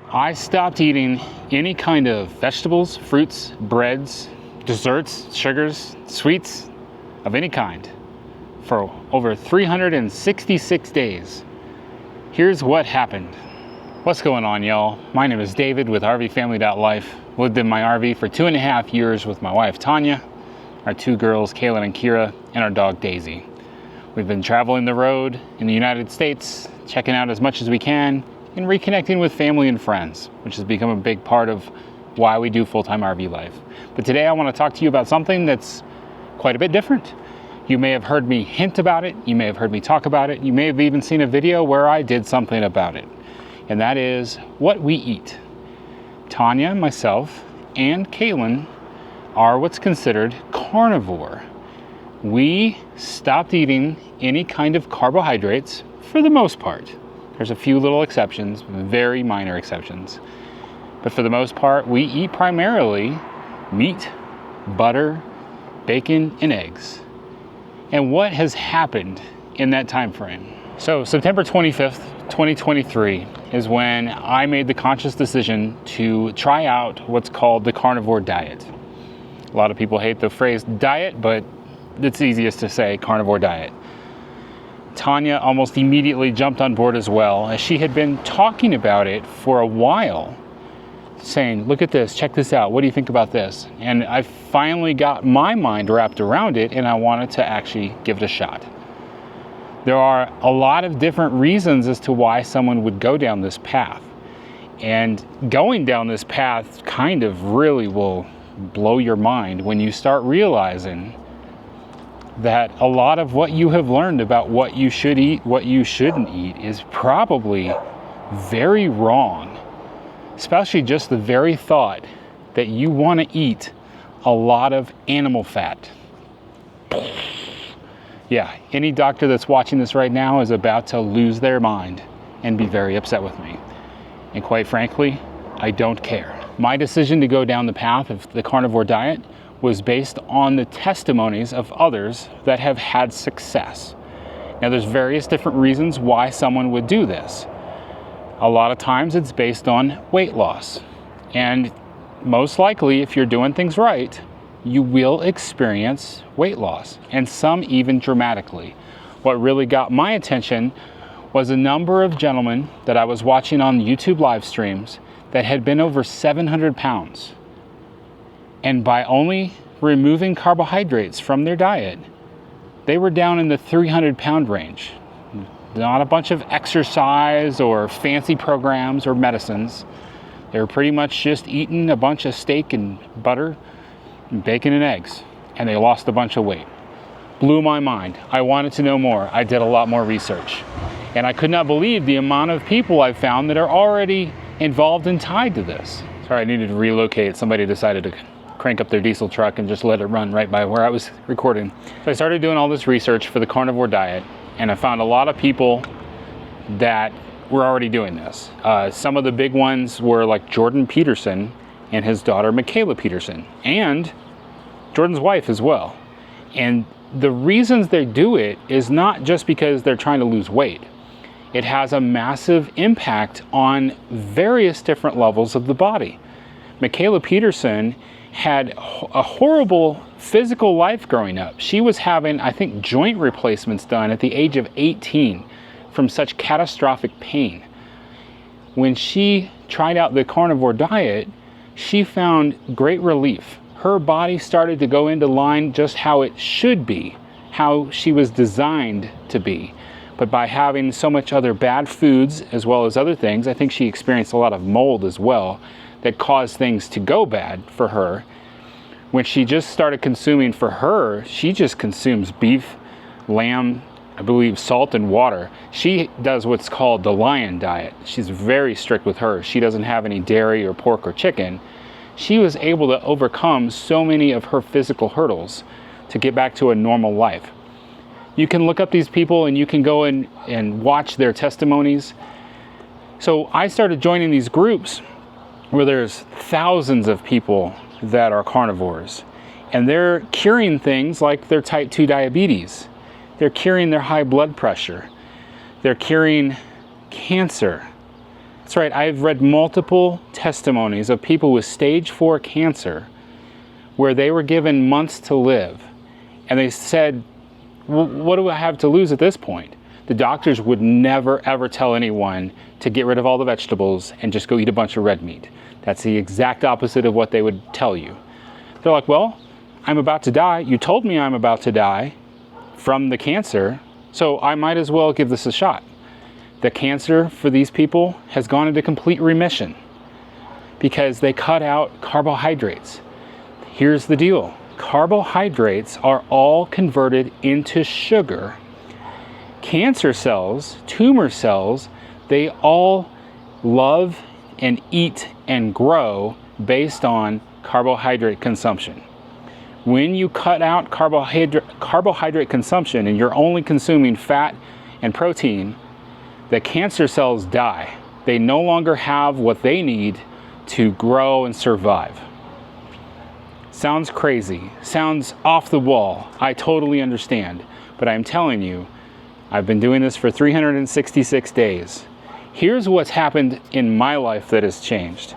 I stopped eating any kind of vegetables, fruits, breads, desserts, sugars, sweets of any kind for over 366 days. Here's what happened. What's going on, y'all? My name is David with RV Family.Life. Lived in my RV for 2.5 years with my wife Tanya, our 2 girls Kaylin and Kira, and our dog Daisy. We've been traveling the road in the United States, checking out as much as we can, and reconnecting with family and friends, which has become a big part of why we do full-time RV life. But today I want to talk to you about something that's quite a bit different. You may have heard me hint about it, you may have heard me talk about it, you may have even seen a video where I did something about it, and that is what we eat. Tanya, myself, and Kaylin are what's considered carnivore. We stopped eating any kind of carbohydrates for the most part. There's a few little exceptions, very minor exceptions. But for the most part, we eat primarily meat, butter, bacon, and eggs. And what has happened in that time frame? So September 25th, 2023 is when I made the conscious decision to try out what's called the carnivore diet. A lot of people hate the phrase diet, but it's easiest to say carnivore diet. Tanya almost immediately jumped on board as well, as she had been talking about it for a while, saying, look at this, check this out, what do you think about this? And I finally got my mind wrapped around it, and I wanted to actually give it a shot. There are a lot of different reasons as to why someone would go down this path. And going down this path kind of really will blow your mind when you start realizing that a lot of what you have learned about what you should eat, what you shouldn't eat, is probably very wrong. Especially just the very thought that you want to eat a lot of animal fat. Yeah, any doctor that's watching this right now is about to lose their mind and be very upset with me. And quite frankly, I don't care. My decision to go down the path of the carnivore diet was based on the testimonies of others that have had success. Now, there's various different reasons why someone would do this. A lot of times it's based on weight loss. And most likely, if you're doing things right, you will experience weight loss, and some even dramatically. What really got my attention was a number of gentlemen that I was watching on YouTube live streams that had been over 700 pounds. And by only removing carbohydrates from their diet, they were down in the 300-pound range. Not a bunch of exercise or fancy programs or medicines. They were pretty much just eating a bunch of steak and butter and bacon and eggs, and they lost a bunch of weight. Blew my mind. I wanted to know more. I did a lot more research. And I could not believe the amount of people I've found that are already involved and tied to this. Sorry, I needed to relocate. Somebody decided to crank up their diesel truck and just let it run right by where I was recording. So I started doing all this research for the carnivore diet, and I found a lot of people that were already doing this. Some of the big ones were like Jordan Peterson and his daughter Michaela Peterson, and Jordan's wife as well. And the reasons they do it is not just because they're trying to lose weight. It has a massive impact on various different levels of the body. Michaela Peterson had a horrible physical life growing up. She was having, I think, joint replacements done at the age of 18 from such catastrophic pain. When she tried out the carnivore diet, she found great relief. Her body started to go into line just how it should be, how she was designed to be. But by having so much other bad foods as well as other things, I think she experienced a lot of mold as well, that caused things to go bad for her. When she just started consuming, for her, she just consumes beef, lamb, I believe salt and water. She does what's called the lion diet. She's very strict with her. She doesn't have any dairy or pork or chicken. She was able to overcome so many of her physical hurdles to get back to a normal life. You can look up these people and you can go in and watch their testimonies. So I started joining these groups where there's thousands of people that are carnivores, and they're curing things like their type 2 diabetes. They're curing their high blood pressure. They're curing cancer. That's right, I've read multiple testimonies of people with stage 4 cancer where they were given months to live. And they said, well, what do I have to lose at this point? The doctors would never ever tell anyone to get rid of all the vegetables and just go eat a bunch of red meat. That's the exact opposite of what they would tell you. They're like, well, I'm about to die. You told me I'm about to die from the cancer, so I might as well give this a shot. The cancer for these people has gone into complete remission because they cut out carbohydrates. Here's the deal. Carbohydrates are all converted into sugar. Cancer cells, tumor cells, they all love and eat and grow based on carbohydrate consumption. When you cut out carbohydrate consumption and you're only consuming fat and protein, the cancer cells die. They no longer have what they need to grow and survive. Sounds crazy, sounds off the wall. I totally understand, but I'm telling you, I've been doing this for 366 days. Here's what's happened in my life that has changed.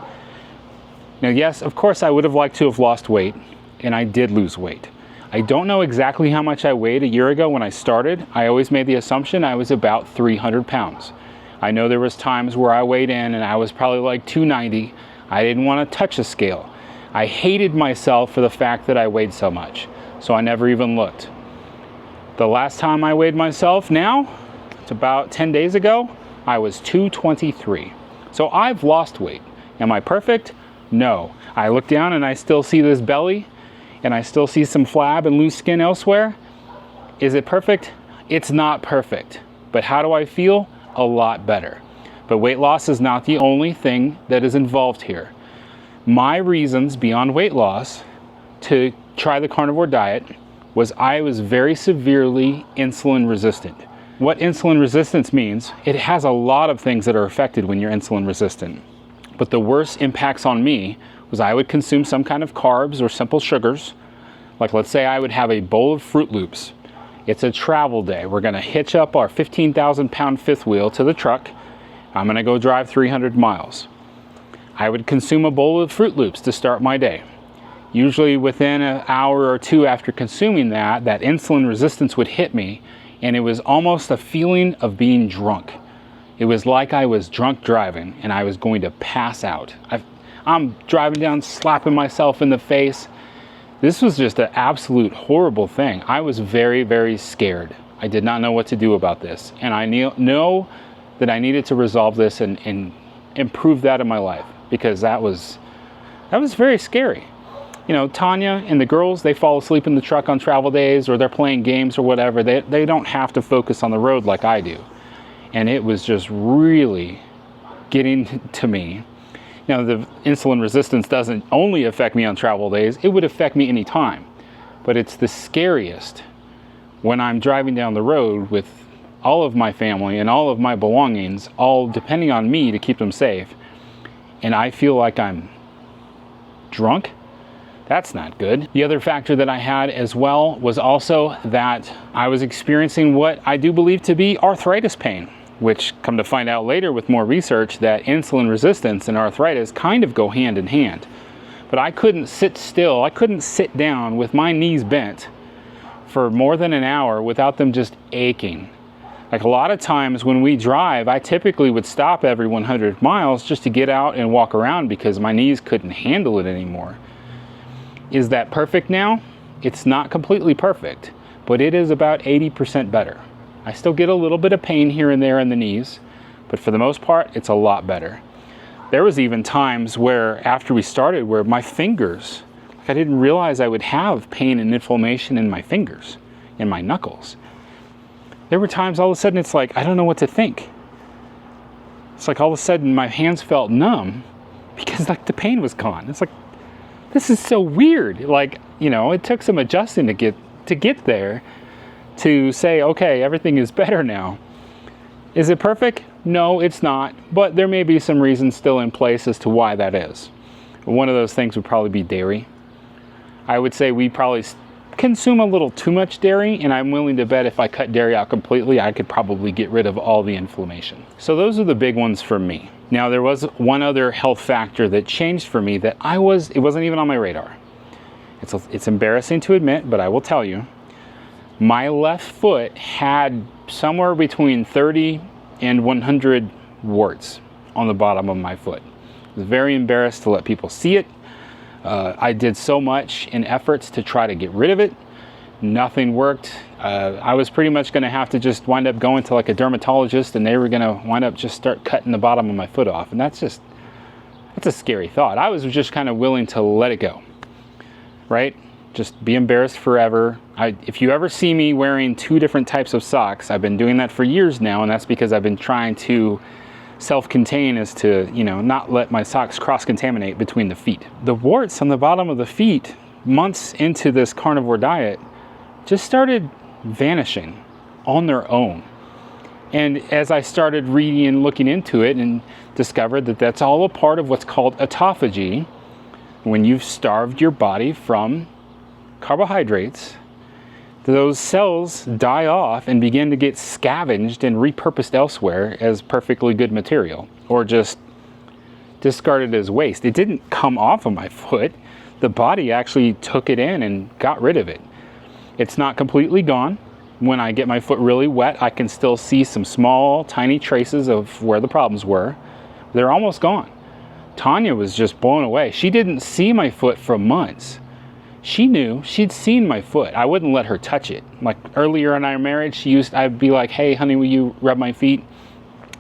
Now, yes, of course, I would have liked to have lost weight, and I did lose weight. I don't know exactly how much I weighed a year ago when I started. I always made the assumption I was about 300 pounds. I know there was times where I weighed in and I was probably like 290. I didn't want to touch a scale. I hated myself for the fact that I weighed so much, so I never even looked. The last time I weighed myself now, it's about 10 days ago, I was 223. So I've lost weight. Am I perfect? No. I look down and I still see this belly, and I still see some flab and loose skin elsewhere. Is it perfect? It's not perfect. But how do I feel? A lot better. But weight loss is not the only thing that is involved here. My reasons beyond weight loss to try the carnivore diet was I was very severely insulin resistant. What insulin resistance means, it has a lot of things that are affected when you're insulin resistant. But the worst impacts on me was I would consume some kind of carbs or simple sugars. Like, let's say I would have a bowl of Fruit Loops. It's a travel day. We're gonna hitch up our 15,000 pound fifth wheel to the truck. I'm gonna go drive 300 miles. I would consume a bowl of Fruit Loops to start my day. Usually within an hour or two after consuming that insulin resistance would hit me, and it was almost a feeling of being drunk. It was like I was drunk driving and I was going to pass out. I'm driving down, slapping myself in the face. This was just an absolute horrible thing. I was very, very scared. I did not know what to do about this. And I know that I needed to resolve this and improve that in my life, because that was very scary. You know, Tanya and the girls, they fall asleep in the truck on travel days, or they're playing games or whatever. They don't have to focus on the road like I do. And it was just really getting to me. Now, the insulin resistance doesn't only affect me on travel days, it would affect me anytime. But it's the scariest when I'm driving down the road with all of my family and all of my belongings, all depending on me to keep them safe, and I feel like I'm drunk. That's not good. The other factor that I had as well was also that I was experiencing what I do believe to be arthritis pain, which, come to find out later with more research, that insulin resistance and arthritis kind of go hand in hand. But I couldn't sit still, I couldn't sit down with my knees bent for more than an hour without them just aching. Like, a lot of times when we drive, I typically would stop every 100 miles just to get out and walk around because my knees couldn't handle it anymore. Is that perfect now? It's not completely perfect, but it is about 80% better. I still get a little bit of pain here and there in the knees, but for the most part, it's a lot better. There was even times where, after we started, where my fingers, I didn't realize I would have pain and inflammation in my fingers, in my knuckles. There were times all of a sudden it's like, I don't know what to think. It's like all of a sudden my hands felt numb because like the pain was gone. It's like, this is so weird. Like, you know, it took some adjusting to get there to say, okay, everything is better now. Is it perfect? No, it's not, but there may be some reasons still in place as to why that is. One of those things would probably be dairy. I would say we probably consume a little too much dairy, and I'm willing to bet if I cut dairy out completely, I could probably get rid of all the inflammation. So those are the big ones for me. Now, there was one other health factor that changed for me that it wasn't even on my radar. It's embarrassing to admit, but I will tell you, my left foot had somewhere between 30 and 100 warts on the bottom of my foot. I was very embarrassed to let people see it. I did so much in efforts to try to get rid of it. Nothing worked. I was pretty much going to have to just wind up going to like a dermatologist, and they were going to wind up just start cutting the bottom of my foot off. And that's a scary thought. I was just kind of willing to let it go, right? Just be embarrassed forever. If you ever see me wearing 2 different types of socks, I've been doing that for years now, and that's because I've been trying to self-contain as to, not let my socks cross-contaminate between the feet. The warts on the bottom of the feet, months into this carnivore diet, just started vanishing on their own. And as I started reading and looking into it and discovered that that's all a part of what's called autophagy, when you've starved your body from carbohydrates, those cells die off and begin to get scavenged and repurposed elsewhere as perfectly good material, or just discarded as waste. It didn't come off of my foot. The body actually took it in and got rid of it. It's not completely gone. When I get my foot really wet, I can still see some small, tiny traces of where the problems were. They're almost gone. Tanya was just blown away. She didn't see my foot for months. She knew, she'd seen my foot. I wouldn't let her touch it. Like earlier in our marriage, I'd be like, hey, honey, will you rub my feet?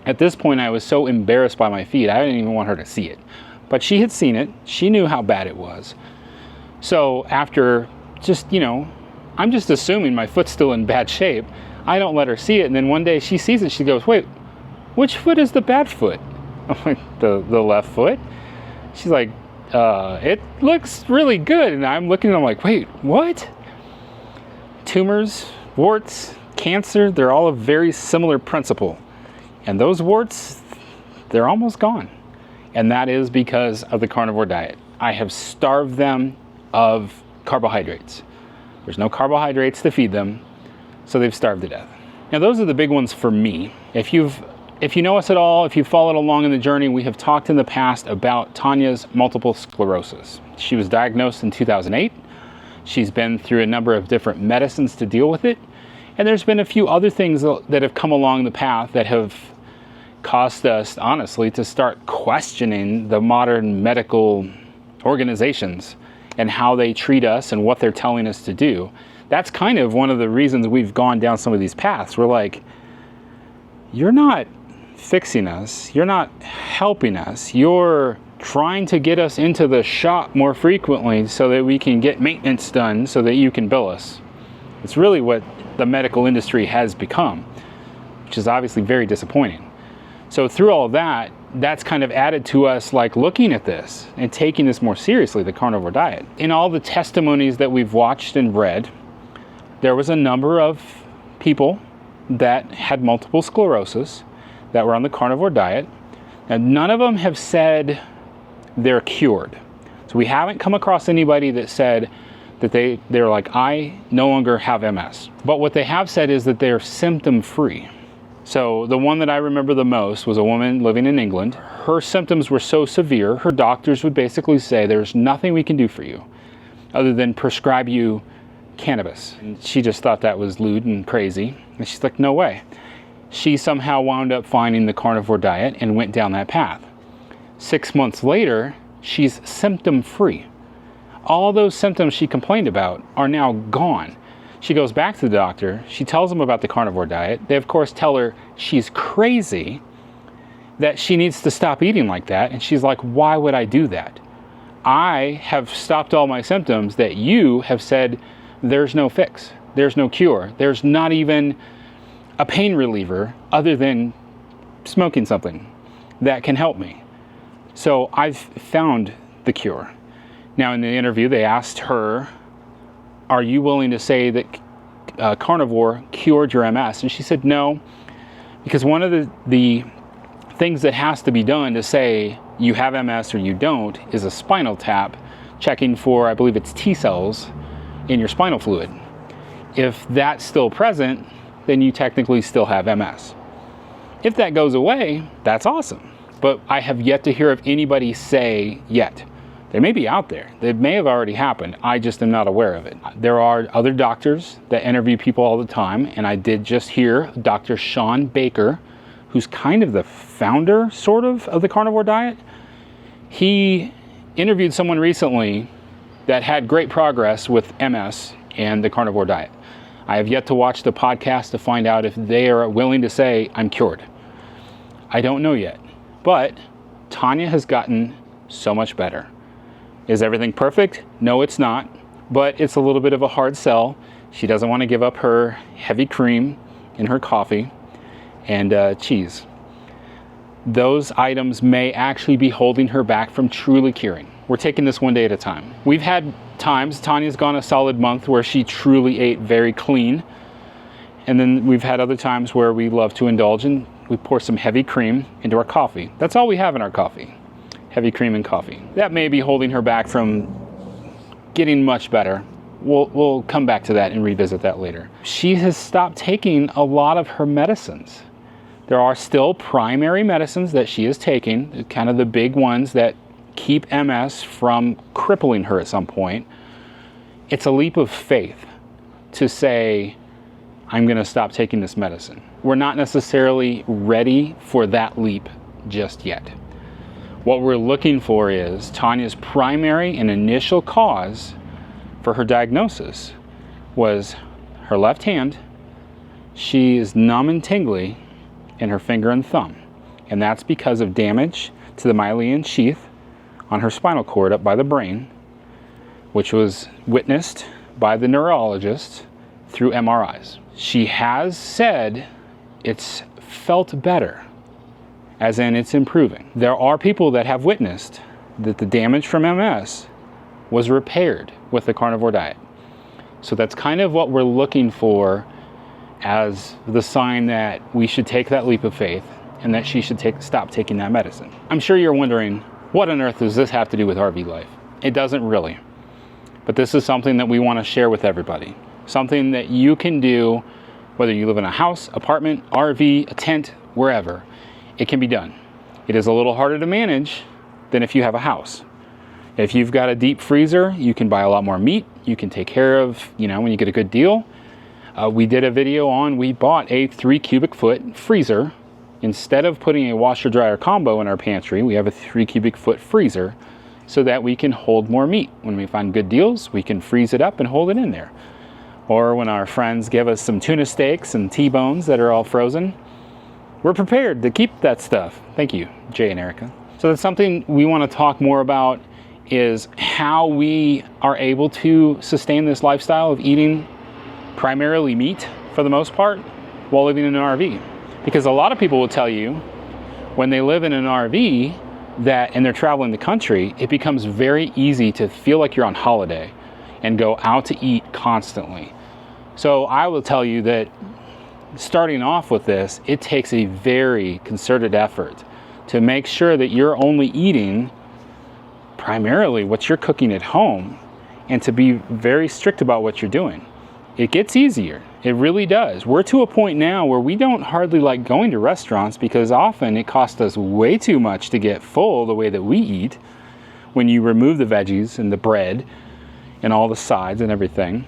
At this point, I was so embarrassed by my feet, I didn't even want her to see it. But she had seen it. She knew how bad it was. So after just, I'm just assuming my foot's still in bad shape. I don't let her see it. And then one day she sees it. She goes, wait, which foot is the bad foot? I'm like, the left foot. She's like, it looks really good. And I'm looking and I'm like, wait, what? Tumors, warts, cancer, they're all a very similar principle. And those warts, they're almost gone. And that is because of the carnivore diet. I have starved them of carbohydrates. There's no carbohydrates to feed them, so they've starved to death. Now, those are the big ones for me. If you know us at all, if you've followed along in the journey, we have talked in the past about Tanya's multiple sclerosis. She was diagnosed in 2008. She's been through a number of different medicines to deal with it. And there's been a few other things that have come along the path that have caused us, honestly, to start questioning the modern medical organizations and how they treat us and what they're telling us to do. That's kind of one of the reasons we've gone down some of these paths. We're like, you're not fixing us. You're not helping us. You're trying to get us into the shop more frequently so that we can get maintenance done so that you can bill us. It's really what the medical industry has become, which is obviously very disappointing. So through all of that, that's kind of added to us like looking at this and taking this more seriously, the carnivore diet. In all the testimonies that we've watched and read, there was a number of people that had multiple sclerosis that were on the carnivore diet, and none of them have said they're cured. So we haven't come across anybody that said that they're like, I no longer have MS. But what they have said is that they're symptom free. So the one that I remember the most was a woman living in England. Her symptoms were so severe, her doctors would basically say, there's nothing we can do for you other than prescribe you cannabis. And she just thought that was lewd and crazy. And she's like, no way. She somehow wound up finding the carnivore diet and went down that path. 6 months later, she's symptom free. All those symptoms she complained about are now gone. She goes back to the doctor. She tells them about the carnivore diet. They, of course, tell her she's crazy, that she needs to stop eating like that. And she's like, why would I do that? I have stopped all my symptoms that you have said there's no fix. There's no cure. There's not even a pain reliever other than smoking something that can help me. So I've found the cure. Now, in the interview, they asked her, are you willing to say that carnivore cured your MS? And she said no, because one of the things that has to be done to say you have MS or you don't is a spinal tap checking for, I believe it's T cells in your spinal fluid. If that's still present, then you technically still have MS. If that goes away, that's awesome. but I have yet to hear of anybody say yet. They may be out there. They may have already happened. I just am not aware of it. There are other doctors that interview people all the time, and I did just hear Dr. Shawn Baker, who's kind of the founder, sort of the carnivore diet. He interviewed someone recently that had great progress with MS and the carnivore diet. I have yet to watch the podcast to find out if they are willing to say, I'm cured. I don't know yet, but Tanya has gotten so much better. Is everything perfect? No, it's not, but it's a little bit of a hard sell. She doesn't want to give up her heavy cream in her coffee and cheese. Those items may actually be holding her back from truly curing. We're taking this one day at a time. We've had times, Tanya's gone a solid month where she truly ate very clean. And then we've had other times where we love to indulge and we pour some heavy cream into our coffee. That's all we have in our coffee. Heavy cream and coffee. That may be holding her back from getting much better. We'll come back to that and revisit that later. She has stopped taking a lot of her medicines. There are still primary medicines that she is taking, kind of the big ones that keep MS from crippling her at some point. It's a leap of faith to say, I'm going to stop taking this medicine. We're not necessarily ready for that leap just yet. What we're looking for is Tanya's primary and initial cause for her diagnosis was her left hand. She is numb and tingly in her finger and thumb. And that's because of damage to the myelin sheath on her spinal cord up by the brain, which was witnessed by the neurologist through MRIs. She has said it's felt better, as in it's improving. There are people that have witnessed that the damage from MS was repaired with the carnivore diet. So that's kind of what we're looking for as the sign that we should take that leap of faith and that she should stop taking that medicine. I'm sure you're wondering, what on earth does this have to do with RV life? It doesn't really. But this is something that we want to share with everybody. Something that you can do, whether you live in a house, apartment, RV, a tent, wherever. It can be done. It is a little harder to manage than if you have a house. If you've got a deep freezer, you can buy a lot more meat. You can take care of, when you get a good deal. We did a video on, we bought a 3 cubic foot freezer. Instead of putting a washer dryer combo in our pantry, we have a 3 cubic foot freezer so that we can hold more meat. When we find good deals, we can freeze it up and hold it in there. Or when our friends give us some tuna steaks and T-bones that are all frozen, we're prepared to keep that stuff. Thank you, Jay and Erica. So that's something we want to talk more about, is how we are able to sustain this lifestyle of eating primarily meat for the most part while living in an RV. Because a lot of people will tell you when they live in an RV and they're traveling the country, it becomes very easy to feel like you're on holiday and go out to eat constantly. So I will tell you that starting off with this, it takes a very concerted effort to make sure that you're only eating primarily what you're cooking at home and to be very strict about what you're doing. It gets easier. It really does. We're to a point now where we don't hardly like going to restaurants because often it costs us way too much to get full the way that we eat when you remove the veggies and the bread and all the sides and everything.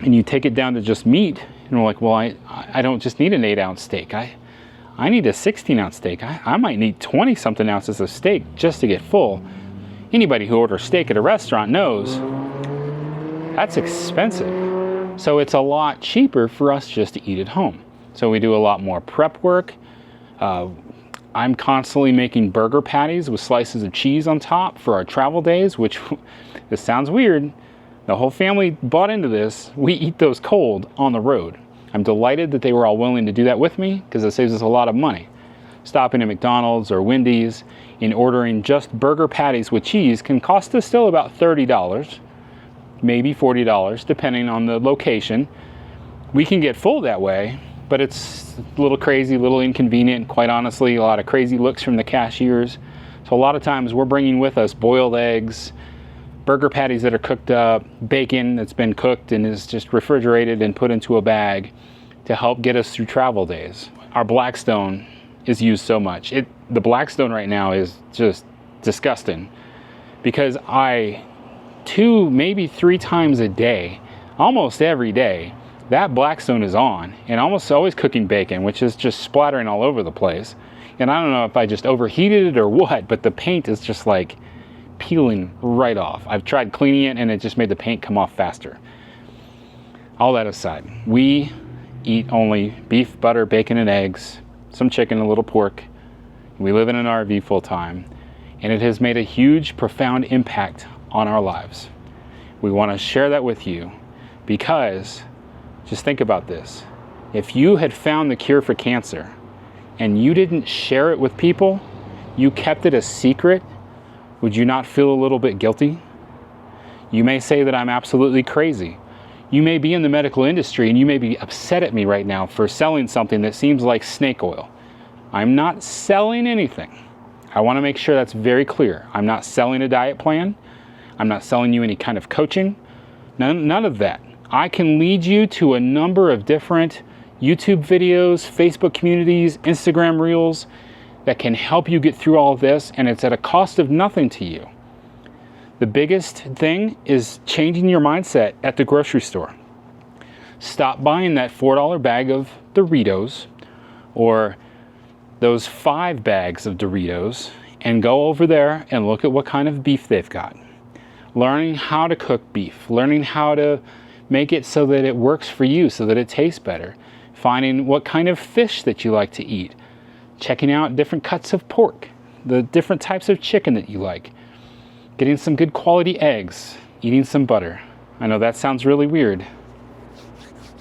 And you take it down to just meat. And we're like, well, I don't just need an 8-ounce steak. I need a 16-ounce steak. I might need 20-something ounces of steak just to get full. Anybody who orders steak at a restaurant knows that's expensive. So it's a lot cheaper for us just to eat at home. So we do a lot more prep work. I'm constantly making burger patties with slices of cheese on top for our travel days, which this sounds weird. The whole family bought into this. We eat those cold on the road. I'm delighted that they were all willing to do that with me because it saves us a lot of money. Stopping at McDonald's or Wendy's and ordering just burger patties with cheese can cost us still about $30, maybe $40, depending on the location. We can get full that way, but it's a little crazy, a little inconvenient. Quite honestly, a lot of crazy looks from the cashiers. So a lot of times we're bringing with us boiled eggs, burger patties that are cooked up, bacon that's been cooked and is just refrigerated and put into a bag to help get us through travel days. Our Blackstone is used so much. The Blackstone right now is just disgusting, because I 2, maybe 3 times a day, almost every day, that Blackstone is on, and almost always cooking bacon, which is just splattering all over the place. And I don't know if I just overheated it or what, but the paint is just like peeling right off. I've tried cleaning it and it just made the paint come off faster. All that aside, we eat only beef, butter, bacon, and eggs, some chicken, a little pork. We live in an RV full time, and it has made a huge, profound impact on our lives. We want to share that with you because, just think about this. If you had found the cure for cancer and you didn't share it with people, you kept it a secret, would you not feel a little bit guilty? You may say that I'm absolutely crazy. You may be in the medical industry and you may be upset at me right now for selling something that seems like snake oil. I'm not selling anything. I want to make sure that's very clear. I'm not selling a diet plan. I'm not selling you any kind of coaching. None of that. I can lead you to a number of different YouTube videos, Facebook communities, Instagram reels that can help you get through all of this, and it's at a cost of nothing to you. The biggest thing is changing your mindset at the grocery store. Stop buying that $4 bag of Doritos or those 5 bags of Doritos and go over there and look at what kind of beef they've got. Learning how to cook beef, learning how to make it so that it works for you, so that it tastes better. Finding what kind of fish that you like to eat. Checking out different cuts of pork, the different types of chicken that you like. Getting some good quality eggs, eating some butter. I know that sounds really weird,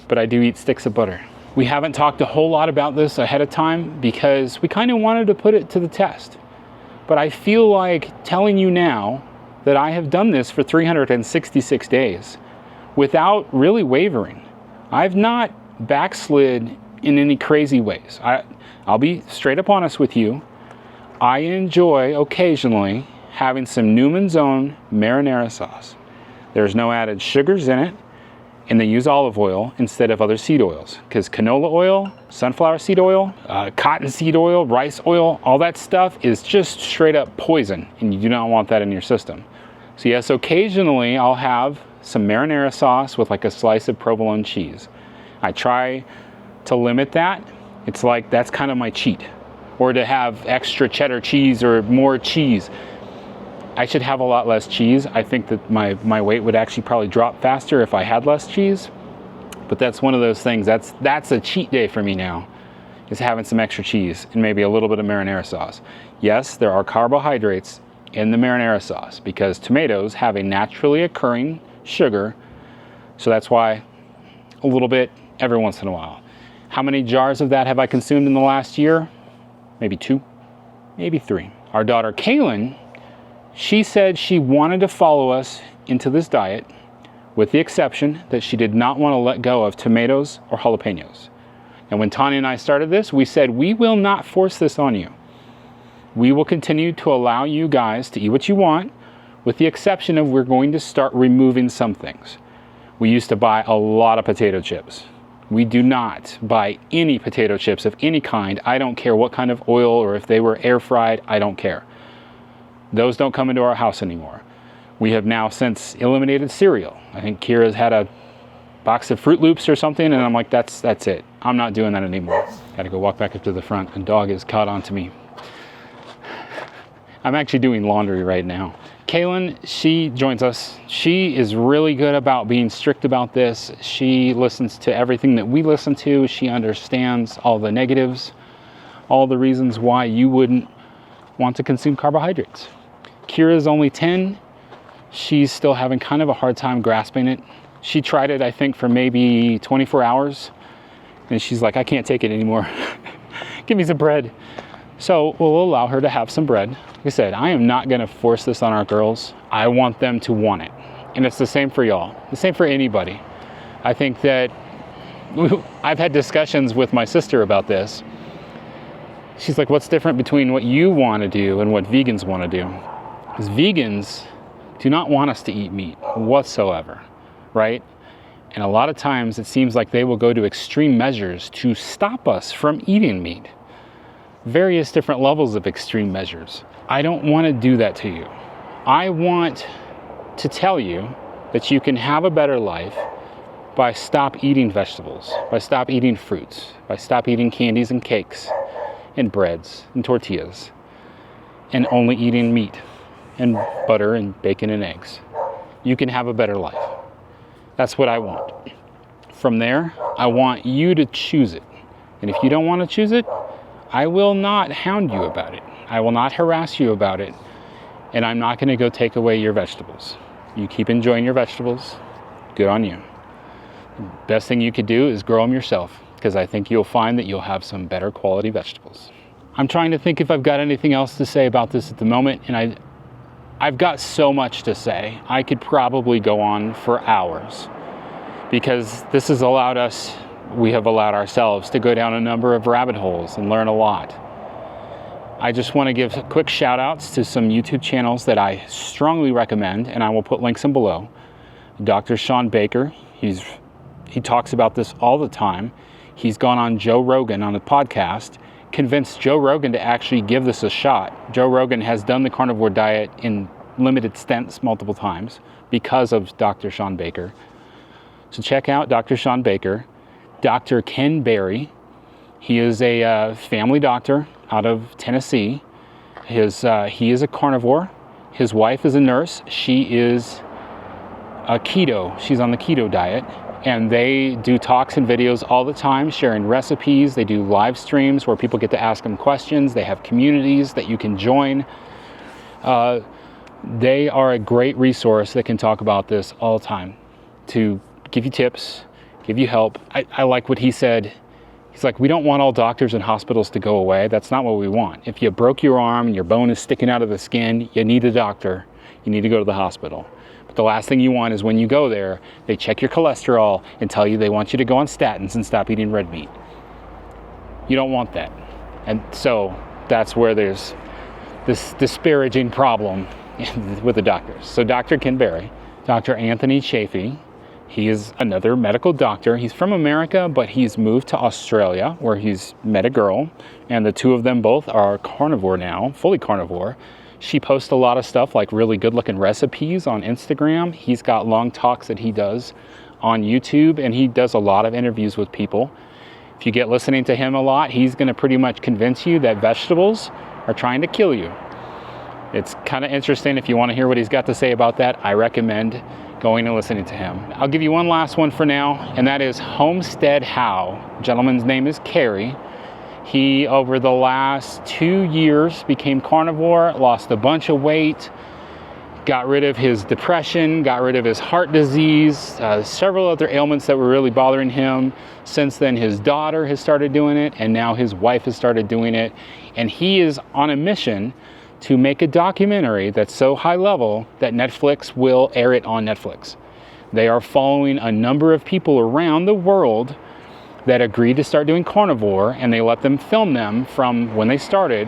but I do eat sticks of butter. We haven't talked a whole lot about this ahead of time because we kind of wanted to put it to the test. But I feel like telling you now that I have done this for 366 days without really wavering. I've not backslid in any crazy ways. I'll be straight up honest with you. I enjoy occasionally having some Newman's Own marinara sauce. There's no added sugars in it, and they use olive oil instead of other seed oils, because canola oil, sunflower seed oil, cottonseed oil, rice oil, all that stuff is just straight up poison, and you do not want that in your system. So yes, occasionally I'll have some marinara sauce with like a slice of provolone cheese. I try to limit that. It's like that's kind of my cheat. Or to have extra cheddar cheese or more cheese. I should have a lot less cheese. I think that my weight would actually probably drop faster if I had less cheese. But that's one of those things. That's a cheat day for me now, is having some extra cheese and maybe a little bit of marinara sauce. Yes, there are carbohydrates in the marinara sauce because tomatoes have a naturally occurring sugar. So that's why a little bit every once in a while. How many jars of that have I consumed in the last year? Maybe 2, maybe 3. Our daughter Kaylin, she said she wanted to follow us into this diet with the exception that she did not want to let go of tomatoes or jalapenos. And when Tanya and I started this, we said we will not force this on you. We will continue to allow you guys to eat what you want, with the exception of we're going to start removing some things. We used to buy a lot of potato chips. We do not buy any potato chips of any kind. I don't care what kind of oil or if they were air fried, I don't care. Those don't come into our house anymore. We have now since eliminated cereal. I think Kira's had a box of Fruit Loops or something, and I'm like, that's it. I'm not doing that anymore. Gotta go walk back up to the front. A dog is caught onto me. I'm actually doing laundry right now. Kaylin, she joins us. She is really good about being strict about this. She listens to everything that we listen to. She understands all the negatives, all the reasons why you wouldn't want to consume carbohydrates. Kira's only 10. She's still having kind of a hard time grasping it. She tried it, I think, for maybe 24 hours. And she's like, I can't take it anymore. Give me some bread. So we'll allow her to have some bread. Like I said, I am not going to force this on our girls. I want them to want it. And it's the same for y'all. The same for anybody. I think that I've had discussions with my sister about this. She's like, what's different between what you want to do and what vegans want to do? Because vegans do not want us to eat meat whatsoever, right? And a lot of times it seems like they will go to extreme measures to stop us from eating meat. various different levels of extreme measures. I don't want to do that to you. I want to tell you that you can have a better life by stop eating vegetables, by stop eating fruits, by stop eating candies and cakes and breads and tortillas, and only eating meat and butter and bacon and eggs. You can have a better life. That's what I want. From there, I want you to choose it. And if you don't want to choose it, I will not hound you about it. I will not harass you about it. And I'm not going to go take away your vegetables. You keep enjoying your vegetables. Good on you. The best thing you could do is grow them yourself, because I think you'll find that you'll have some better quality vegetables. I'm trying to think if I've got anything else to say about this at the moment, and I've got so much to say. I could probably go on for hours, because this has allowed us, we have allowed ourselves to go down a number of rabbit holes and learn a lot. I just want to give quick shout outs to some YouTube channels that I strongly recommend, and I will put links in below. Dr. Shawn Baker, he talks about this all the time. He's gone on Joe Rogan on a podcast, convinced Joe Rogan to actually give this a shot. Joe Rogan has done the carnivore diet in limited stints multiple times because of Dr. Shawn Baker. So check out Dr. Shawn Baker. Dr. KenDBerry, he is a family doctor out of Tennessee. He is a carnivore. His wife is a nurse. She is a keto. She's on the keto diet. And they do talks and videos all the time, sharing recipes. They do live streams where people get to ask them questions. They have communities that you can join. They are a great resource that can talk about this all the time to give you tips, give you help. I like what he said. He's like, we don't want all doctors and hospitals to go away. That's not what we want. If you broke your arm and your bone is sticking out of the skin, you need a doctor. You need to go to the hospital. But the last thing you want is when you go there, they check your cholesterol and tell you they want you to go on statins and stop eating red meat. You don't want that. And so that's where there's this disparaging problem with the doctors. So Dr. KenDBerry, Dr. Anthony Chaffee, he is another medical doctor. He's from America, but he's moved to Australia where he's met a girl, and the two of them both are carnivore now, fully carnivore. She posts a lot of stuff like really good looking recipes on Instagram. He's got long talks that he does on YouTube, and he does a lot of interviews with people. If you get listening to him a lot, he's going to pretty much convince you that vegetables are trying to kill you. It's kind of interesting. If you want to hear what he's got to say about that, I recommend going and listening to him. I'll give you one last one for now, and that is HomeSteadHow. The gentleman's name is Kerry. He, over the last 2 years, became carnivore, lost a bunch of weight, got rid of his depression, got rid of his heart disease, several other ailments that were really bothering him. Since then, his daughter has started doing it, and now his wife has started doing it. And he is on a mission to make a documentary that's so high level that Netflix will air it on Netflix. They are following a number of people around the world that agreed to start doing carnivore, and they let them film them from when they started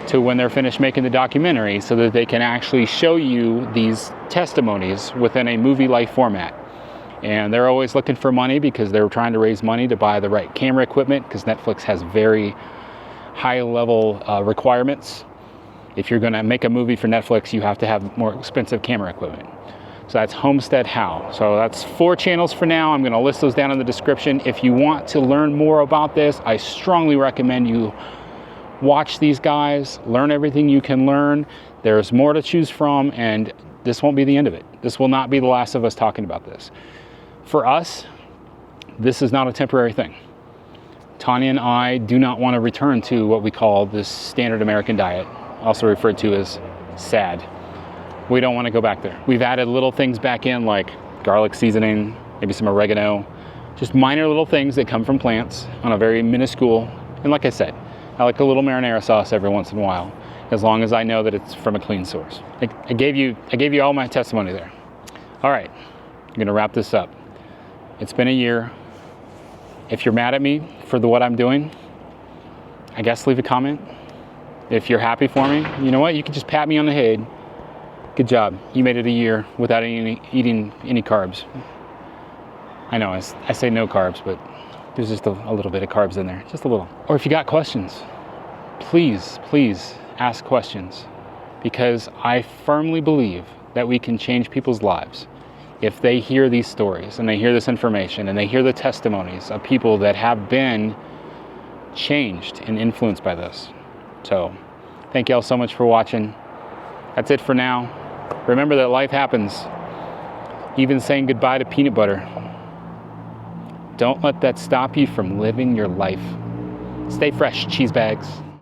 to when they're finished making the documentary, so that they can actually show you these testimonies within a movie-like format. And they're always looking for money because they're trying to raise money to buy the right camera equipment, because Netflix has very high-level requirements. If you're going to make a movie for Netflix, you have to have more expensive camera equipment. So that's HomeSteadHow. So that's 4 channels for now. I'm going to list those down in the description. If you want to learn more about this, I strongly recommend you watch these guys, learn everything you can learn. There's more to choose from, and this won't be the end of it. This will not be the last of us talking about this. For us, this is not a temporary thing. Tanya and I do not want to return to what we call this standard American diet, also referred to as SAD. We don't want to go back there. We've added little things back in like garlic seasoning, maybe some oregano, just minor little things that come from plants on a very minuscule. And like I said, I like a little marinara sauce every once in a while, as long as I know that it's from a clean source. I gave you all my testimony there. All right, I'm gonna wrap this up. It's been a year. If you're mad at me for what I'm doing, I guess leave a comment. If you're happy for me, you know what? You can just pat me on the head. Good job. You made it a year without eating any carbs. I know, I say no carbs, but there's just a little bit of carbs in there. Just a little. Or if you got questions, please ask questions, because I firmly believe that we can change people's lives if they hear these stories and they hear this information and they hear the testimonies of people that have been changed and influenced by this. So thank you all so much for watching. That's it for now. Remember that life happens, even saying goodbye to peanut butter. Don't let that stop you from living your life. Stay fresh, cheese bags.